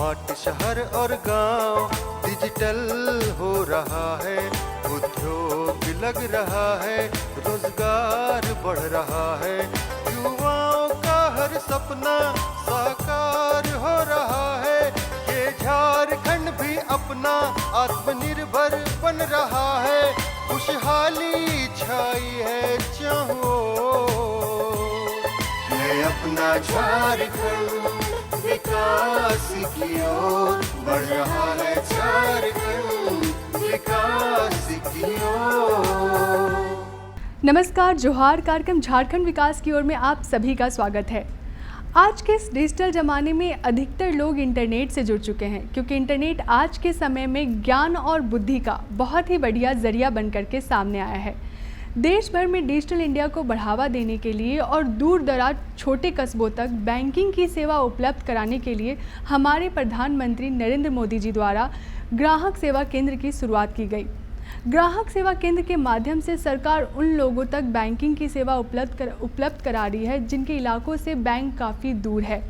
Smart शहर और गांव, डिजिटल हो रहा है, उद्योग लग रहा है, रोजगार बढ़ रहा है, युवाओं का हर सपना साकार हो रहा है। ये झारखंड भी अपना आत्मनिर्भर बन रहा है, खुशहाली छाई है चाहो, है अपना झारखंड विकास की ओर बढ़ रहा है, झारखंड विकास की ओर। नमस्कार, जोहार। कार्यक्रम झारखंड विकास की ओर में आप सभी का स्वागत है। आज के इस डिजिटल ज़माने में अधिकतर लोग इंटरनेट से जुड़ चुके हैं, क्योंकि इंटरनेट आज के समय में ज्ञान और बुद्धि का बहुत ही बढ़िया जरिया बनकर के सामने आया है। देश भर में डिजिटल इंडिया को बढ़ावा देने के लिए और दूर दराज छोटे कस्बों तक बैंकिंग की सेवा उपलब्ध कराने के लिए हमारे प्रधानमंत्री नरेंद्र मोदी जी द्वारा ग्राहक सेवा केंद्र की शुरुआत की गई। ग्राहक सेवा केंद्र के माध्यम से सरकार उन लोगों तक बैंकिंग की सेवा उपलब्ध करा रही है जिनके इलाकों से बैंक काफ़ी दूर है।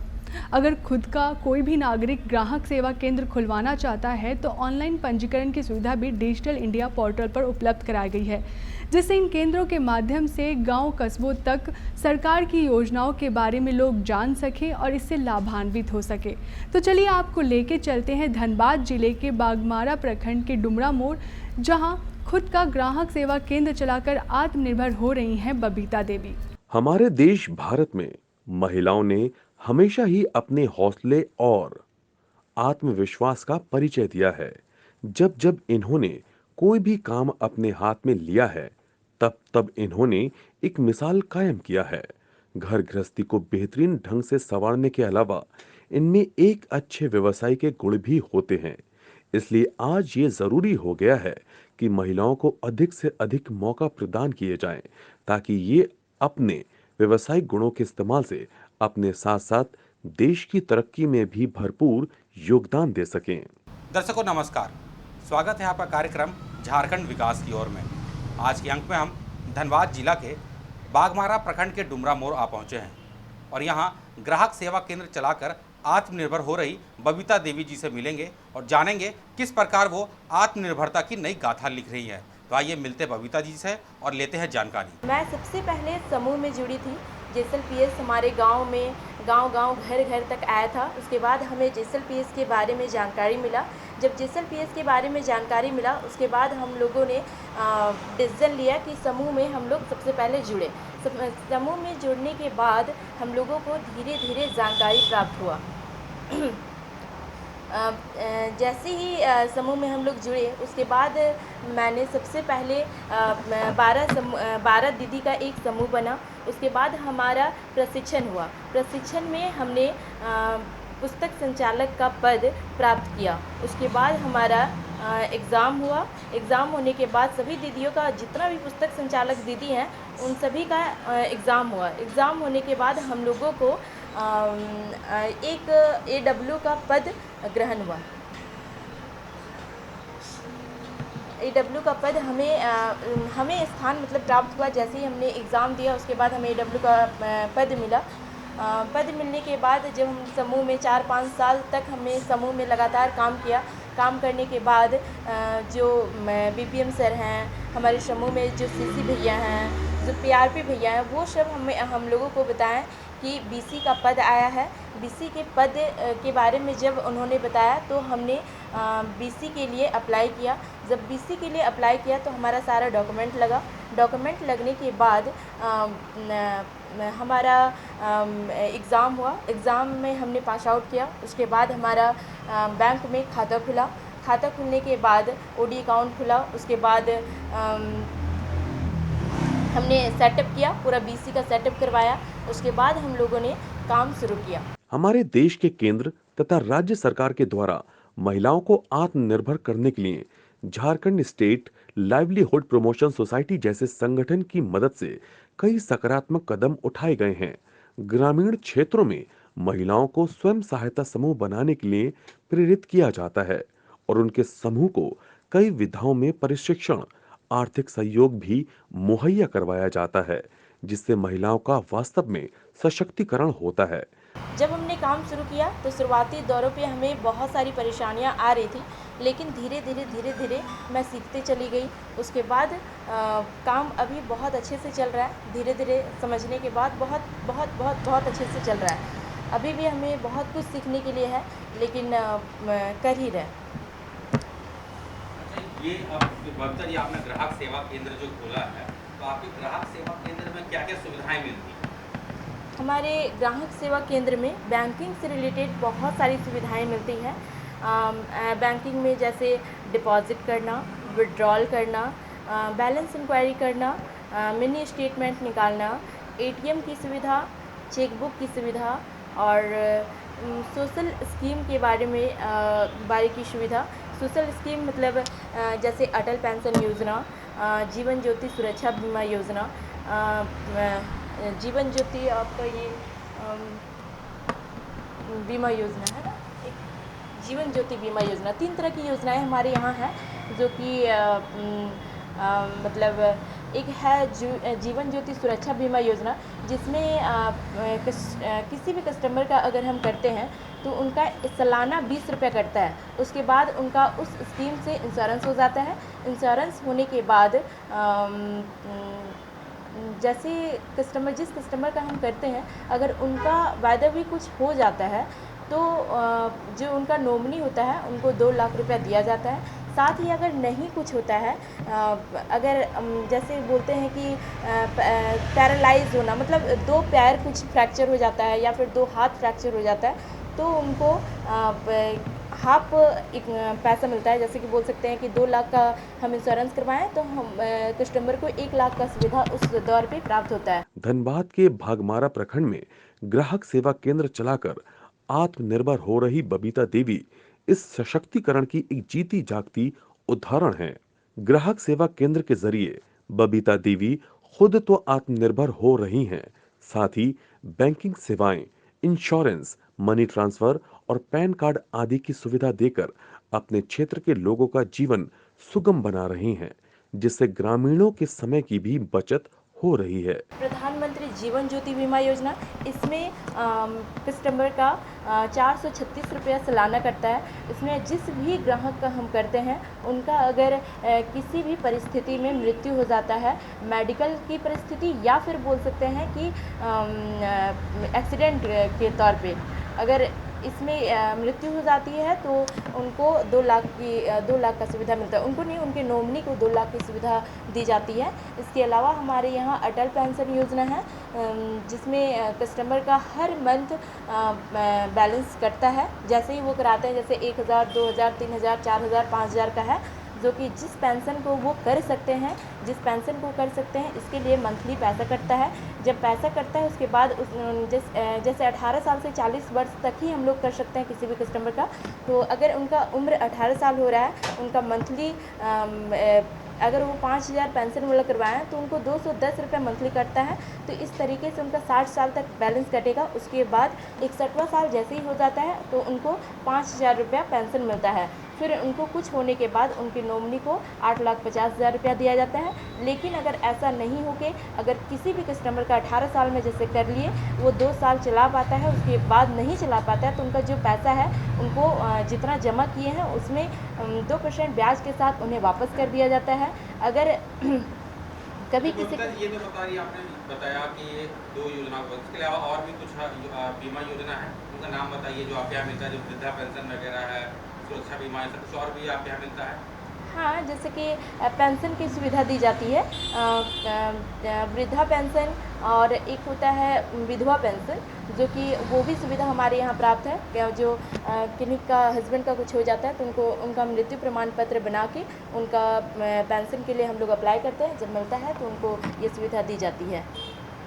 अगर खुद का कोई भी नागरिक ग्राहक सेवा केंद्र खुलवाना चाहता है तो ऑनलाइन पंजीकरण की सुविधा भी डिजिटल इंडिया पोर्टल पर उपलब्ध कराई गई है, जिससे इन केंद्रों के माध्यम से गांव कस्बों तक सरकार की योजनाओं के बारे में लोग जान सकें और इससे लाभान्वित हो सके। तो चलिए आपको लेके चलते हैं धनबाद जिले के बागमारा प्रखंड के डुमरा मोड़, जहां खुद का ग्राहक सेवा केंद्र चलाकर आत्मनिर्भर हो रही हैं बबीता देवी। हमारे देश भारत में महिलाओं ने हमेशा ही अपने हौसले और आत्मविश्वास का परिचय दिया है। जब जब इन्होंने कोई भी काम अपने हाथ में लिया है, तब तब इन्होंने एक मिसाल कायम किया है। घर गृहस्थी को बेहतरीन ढंग से संवारने के अलावा इनमें एक अच्छे व्यवसाय के गुण भी होते हैं। इसलिए आज ये जरूरी हो गया है कि महिलाओं को अधिक से अधिक मौका प्रदान किए जाएं, ताकि ये अपने व्यवसायिक गुणों के इस्तेमाल से अपने साथ साथ देश की तरक्की में भी भरपूर योगदान दे सकें। दर्शकों नमस्कार, स्वागत है आपका कार्यक्रम झारखंड विकास की ओर में। आज के अंक में हम धनबाद जिला के बागमारा प्रखंड के डुमरा मोड़ आ पहुंचे हैं और यहां ग्राहक सेवा केंद्र चलाकर आत्मनिर्भर हो रही बबीता देवी जी से मिलेंगे और जानेंगे किस प्रकार वो आत्मनिर्भरता की नई गाथा लिख रही है। तो आइए मिलते बबीता जी से और लेते हैं जानकारी। मैं सबसे पहले समूह में जुड़ी थी। जेसल पीएस हमारे गांव में गांव घर घर तक आया था। उसके बाद हमें जेसल पीएस के बारे में जानकारी मिला। जब जेसल पीएस के बारे में जानकारी मिला, उसके बाद हम लोगों ने डिसीजन लिया कि समूह में हम लोग सबसे पहले जुड़े। समूह में जुड़ने के बाद हम लोगों को धीरे धीरे जानकारी प्राप्त हुआ। जैसे ही समूह में हम लोग जुड़े, उसके बाद मैंने सबसे पहले 12 दीदी का एक समूह बना। उसके बाद हमारा प्रशिक्षण हुआ। प्रशिक्षण में हमने पुस्तक संचालक का पद प्राप्त किया। उसके बाद हमारा एग्ज़ाम हुआ। एग्ज़ाम होने के बाद सभी दीदियों का, जितना भी पुस्तक संचालक दीदी हैं, उन सभी का एग्ज़ाम हुआ। एग्ज़ाम होने के बाद हम लोगों को एक AW का पद ग्रहण हुआ। AW का पद हमें स्थान मतलब प्राप्त हुआ। जैसे ही हमने एग्ज़ाम दिया, उसके बाद हमें AW का पद मिला। पद मिलने के बाद जब हम समूह में 4-5 साल तक हमने समूह में लगातार काम किया। काम करने के बाद जो BPM सर हैं, हमारे समूह में जो CC भैया हैं, जो PRP भैया हैं, वो सब हम लोगों को बताएं कि BC का पद आया है। BC के पद के बारे में जब उन्होंने बताया तो हमने BC के लिए अप्लाई किया। जब BC के लिए अप्लाई किया तो हमारा सारा डॉक्यूमेंट लगा। डॉक्यूमेंट लगने के बाद हमारा एग्ज़ाम हुआ। एग्ज़ाम में हमने पास आउट किया। उसके बाद हमारा बैंक में खाता खुला। खाता खुलने के बाद OD अकाउंट खुला। उसके बाद हमने सेटअप किया, पूरा BC का सेटअप करवाया। उसके बाद हम लोगों ने काम शुरू किया। हमारे देश के केंद्र तथा राज्य सरकार के द्वारा महिलाओं को आत्मनिर्भर करने के लिए Jharkhand state livelihood promotion society जैसे संगठन की मदद से कई सकारात्मक कदम उठाए गए हैं। ग्रामीण क्षेत्रों में महिलाओं को स्वयं सहायता समूह बनाने के लिए प्रेरित किया जाता है और उनके समूह को कई विधाओं में प्रशिक्षण, आर्थिक सहयोग भी मुहैया करवाया जाता है, जिससे महिलाओं का वास्तव में सशक्तिकरण होता है। जब हमने काम शुरू किया तो शुरुआती दौरों पे हमें बहुत सारी परेशानियां आ रही थी, लेकिन धीरे धीरे मैं सीखते चली गई। उसके बाद काम अभी बहुत अच्छे से चल रहा है। धीरे धीरे समझने के बाद बहुत अच्छे से चल रहा है। अभी भी हमें बहुत कुछ सीखने के लिए है, लेकिन कर ही रहे हैं। अच्छा, ये अब बहत्तर ये आपने ग्राहक सेवा केंद्र जो खोला है, तो आपके ग्राहक सेवा केंद्र में क्या क्या सुविधाएं मिलती हैं? हमारे ग्राहक सेवा केंद्र में बैंकिंग से रिलेटेड बहुत सारी सुविधाएं मिलती हैं। बैंकिंग में जैसे डिपॉजिट करना, विड्रॉल करना, बैलेंस इंक्वायरी करना, मिनी स्टेटमेंट निकालना, एटीएम की सुविधा, चेकबुक की सुविधा और सोशल स्कीम के बारे में बारे की सुविधा। सोशल स्कीम मतलब जैसे अटल पेंशन योजना, जीवन ज्योति सुरक्षा बीमा योजना, जीवन ज्योति आपका ये बीमा योजना है ना, एक जीवन ज्योति बीमा योजना। 3 तरह की योजनाएं हमारे यहाँ हैं, जो कि मतलब एक है जीवन ज्योति सुरक्षा बीमा योजना, जिसमें किसी भी कस्टमर का अगर हम करते हैं तो उनका सालाना 20 रुपये कटता है। उसके बाद उनका उस स्कीम से इंश्योरेंस हो जाता है। इंश्योरेंस होने के बाद जैसे जिस कस्टमर का हम करते हैं, अगर उनका वायदा भी कुछ हो जाता है तो जो उनका नॉमिनी होता है उनको 2 लाख रुपया दिया जाता है। साथ ही अगर नहीं कुछ होता है, अगर जैसे बोलते हैं कि पैरालाइज होना, मतलब 2 पैर कुछ फ्रैक्चर हो जाता है या फिर 2 हाथ फ्रैक्चर हो जाता है, तो उनको हाफ एक पैसा मिलता है। जैसे कि बोल सकते हैं कि 2 लाख का हम इंश्योरेंस करवाएं तो हम कस्टमर को 1 लाख का सुविधा उस दौर पे प्राप्त होता है। धनबाद के भागमारा प्रखंड में ग्राहक सेवा केंद्र चलाकर आत्मनिर्भर हो रही बबीता देवी इस सशक्तिकरण की एक जीती जागती उदाहरण है। ग्राहक सेवा केंद्र के जरिए बबीता देवी खुद तो आत्मनिर्भर हो रही हैं, साथ ही बैंकिंग सेवाएं, इंश्योरेंस, मनी ट्रांसफर और पैन कार्ड आदि की सुविधा देकर अपने क्षेत्र के लोगों का जीवन सुगम बना रही हैं, जिससे ग्रामीणों के समय की भी बचत हो रही है। प्रधानमंत्री जीवन ज्योति बीमा योजना, इसमें कस्टमर का 436 रुपया सालाना कटता है। इसमें जिस भी ग्राहक का हम करते हैं, उनका अगर किसी भी परिस्थिति में मृत्यु हो जाता है, मेडिकल की परिस्थिति या फिर बोल सकते हैं कि एक्सीडेंट के तौर पे, अगर इसमें मृत्यु हो जाती है तो उनको 2 लाख का सुविधा मिलता है। उनको नहीं, उनके नॉमिनी को 2 लाख की सुविधा दी जाती है। इसके अलावा हमारे यहाँ अटल पेंशन योजना है, जिसमें कस्टमर का हर मंथ बैलेंस कटता है। जैसे ही वो कराते हैं, जैसे 1000, 2000, 3000, 4000, 5000 का है, जो कि जिस पेंशन को वो कर सकते हैं, इसके लिए मंथली पैसा कटता है। जब पैसा कटता है उसके बाद जैसे 18 साल से 40 वर्ष तक ही हम लोग कर सकते हैं किसी भी कस्टमर का। तो अगर उनका उम्र 18 साल हो रहा है, उनका मंथली अगर वो 5000 पेंशन वाला करवाएं तो उनको 210 रुपये मंथली कटता है। तो इस तरीके से उनका 60 साल तक बैलेंस कटेगा। उसके बाद 61वां साल जैसे ही हो जाता है तो उनको 5000 रुपया पेंशन मिलता है। फिर उनको कुछ होने के बाद उनकी नॉमिनी को 8,50,000 रुपया दिया जाता है। लेकिन अगर ऐसा नहीं हो के अगर किसी भी कस्टमर का 18 साल में जैसे कर लिए, वो 2 साल चला पाता है, उसके बाद नहीं चला पाता है, तो उनका जो पैसा है उनको जितना जमा किए हैं उसमें 2% ब्याज के साथ उन्हें वापस कर दिया जाता है। अगर कभी किसी ये तो बता रही आपने बताया कि ये 2 योजना, इसके अलावा और भी कुछ बीमा योजना है, उनका नाम बताइए जो आपके यहाँ मिलता है, जो वृद्धा पेंशन वगैरह है, सुरक्षा बीमा, ऐसा कुछ और भी आपके यहाँ मिलता है? हाँ, जैसे कि पेंशन की सुविधा दी जाती है, वृद्धा पेंशन, और एक होता है विधवा पेंशन, जो कि वो भी सुविधा हमारे यहाँ प्राप्त है। जो किन्हीं का हस्बैंड का कुछ हो जाता है तो उनको उनका मृत्यु प्रमाण पत्र बना के उनका पेंशन के लिए हम लोग अप्लाई करते हैं। जब मिलता है तो उनको ये सुविधा दी जाती है।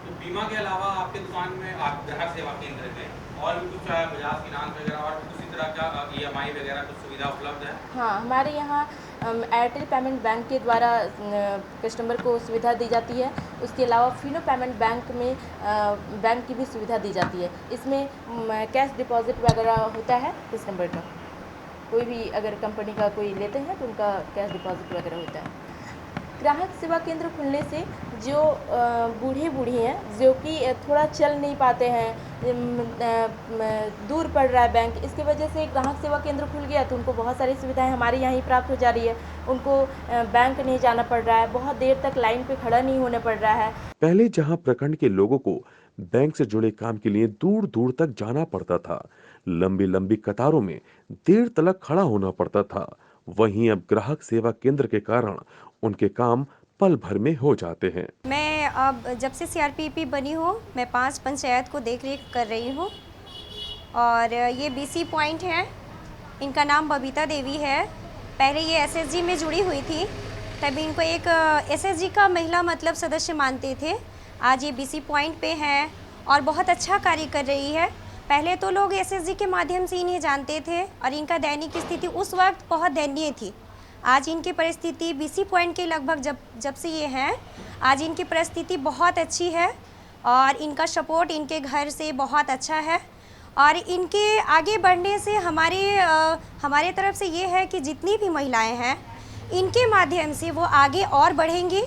तो बीमा के अलावा आपके दुकान में, आप ग्राहक सेवा केंद्र में और भी कुछ बजाज फिनांस वगैरह और उसी तरह का EMI वगैरह कुछ सुविधा उपलब्ध है? हाँ, हमारे यहाँ एयरटेल पेमेंट बैंक के द्वारा कस्टमर को सुविधा दी जाती है। उसके अलावा फिनो पेमेंट बैंक में बैंक की भी सुविधा दी जाती है। इसमें कैश डिपॉजिट वगैरह होता है कस्टमर का। कोई भी अगर कंपनी का कोई लेते हैं तो उनका कैश डिपॉजिट वगैरह होता है। ग्राहक सेवा केंद्र खुलने से जो बूढ़े बूढ़ी हैं, जो कि थोड़ा चल नहीं पाते हैं दूर पड़ रहा है बैंक, इसकी वजह से ग्राहक सेवा केंद्र खुल गया तो उनको बहुत सारी सुविधाएं हमारे यहाँ ही प्राप्त हो जा रही है। उनको बैंक नहीं जाना पड़ रहा है, बहुत देर तक लाइन पे खड़ा नहीं होने पड़ रहा है। पहले जहां प्रखंड के लोगों को बैंक से जुड़े काम के लिए दूर दूर तक जाना पड़ता था, लंबी लंबी कतारों में देर तक खड़ा होना पड़ता था, वहीं अब ग्राहक सेवा केंद्र के कारण उनके काम पल भर में हो जाते हैं। मैं अब जब से सीआरपीपी बनी हूँ, मैं 5 पंचायत को देख रेख कर रही हूँ और ये बीसी पॉइंट है, इनका नाम बबीता देवी है। पहले ये एसएसजी में जुड़ी हुई थी, तभी इनको एक एसएसजी का महिला मतलब सदस्य मानते थे। आज ये बीसी पॉइंट पे हैं और बहुत अच्छा कार्य कर रही है। पहले तो लोग एसएसजी के माध्यम से इन्हें जानते थे और इनका दैनिक स्थिति उस वक्त बहुत दयनीय थी। आज इनकी परिस्थिति बीसी पॉइंट के लगभग जब से ये हैं, आज इनकी परिस्थिति बहुत अच्छी है और इनका सपोर्ट इनके घर से बहुत अच्छा है। और इनके आगे बढ़ने से हमारे तरफ से ये है कि जितनी भी महिलाएं हैं, इनके माध्यम से वो आगे और बढ़ेंगी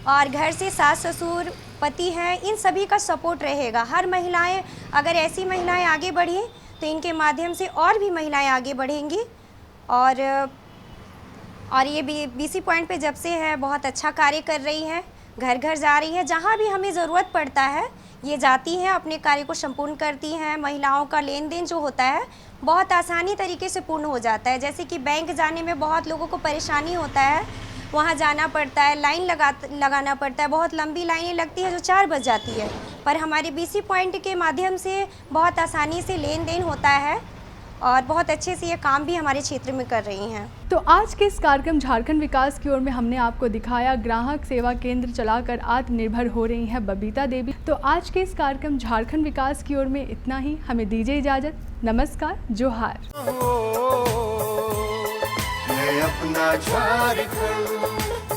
और घर से सास ससुर पति हैं, इन सभी का सपोर्ट रहेगा। हर महिलाएं, अगर ऐसी महिलाएं आगे बढ़ी तो इनके माध्यम से और भी महिलाएं आगे बढ़ेंगी। और ये बीसी पॉइंट पे जब से है बहुत अच्छा कार्य कर रही हैं, घर घर जा रही है, जहाँ भी हमें ज़रूरत पड़ता है ये जाती हैं, अपने कार्य को संपूर्ण करती हैं। महिलाओं का लेन देन जो होता है बहुत आसानी तरीके से पूर्ण हो जाता है। जैसे कि बैंक जाने में बहुत लोगों को परेशानी होता है, वहाँ जाना पड़ता है, लाइन लगाना पड़ता है, बहुत लंबी लाइनें लगती है जो 4 बज जाती है, पर हमारे बीसी पॉइंट के माध्यम से बहुत आसानी से लेन देन होता है और बहुत अच्छे से ये काम भी हमारे क्षेत्र में कर रही हैं। तो आज के इस कार्यक्रम झारखंड विकास की ओर में हमने आपको दिखाया ग्राहक सेवा केंद्र चलाकर आत्मनिर्भर हो रही हैं बबीता देवी। तो आज के इस कार्यक्रम झारखंड विकास की ओर में इतना ही। हमें दीजिए इजाज़त। नमस्कार, जोहार। है अपना झारखंड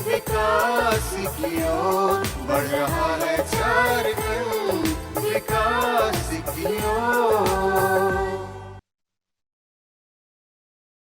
विकास की ओर बढ़ रहा है, झारखंड विकास की ओर।